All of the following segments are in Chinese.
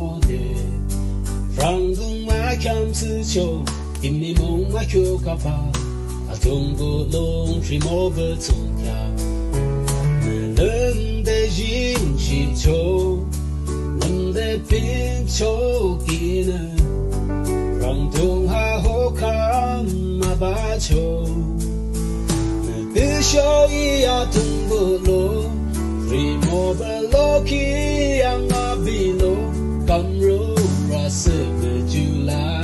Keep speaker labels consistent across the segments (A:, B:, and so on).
A: 么的，让人爱看刺球，因为梦爱求高发，通过龙水莫不从家，人的人是球，人的pin球技能，让东海好看嘛把球，别笑一呀通过龙。Remove Loki yang abilo Kamro rasa berjula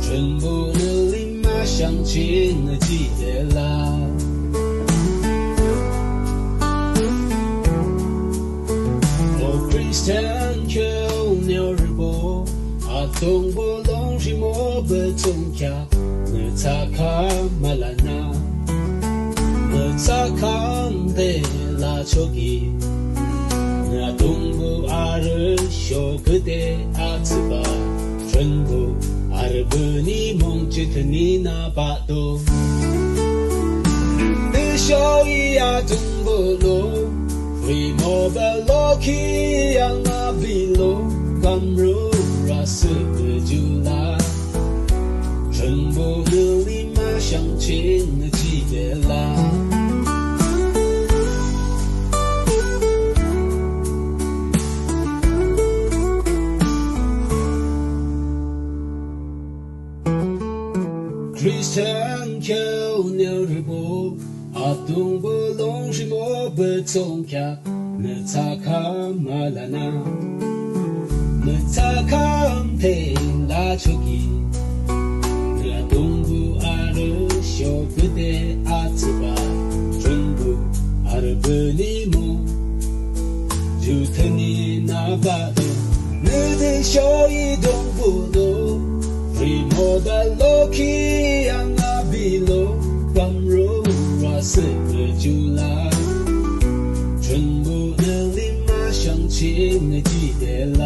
A: 全部的立马相亲的记得啦哦 Christian 求鸟日波啊东波龙是莫不中卡那擦卡马拉那那擦卡的나 저기 나 동부 아르 쇼그대 아츠바 전부 아르브니 몽치트니 나바도 느쇼이야 동부로 위모벨로키 양아빌로 감루 라스 그줄라 전부 늘리마 샹친 지벨라 Christian 求牛日波，啊东波龙是莫不从卡，那擦卡马拉那，那擦卡佩拉丘基，那东部阿勒小不得阿兹巴，中部阿勒布尼莫，就特尼那巴的，那的小一东部罗。Remove Loki yang abilo Kamro rasa berjula 全部的立马相亲的记得啦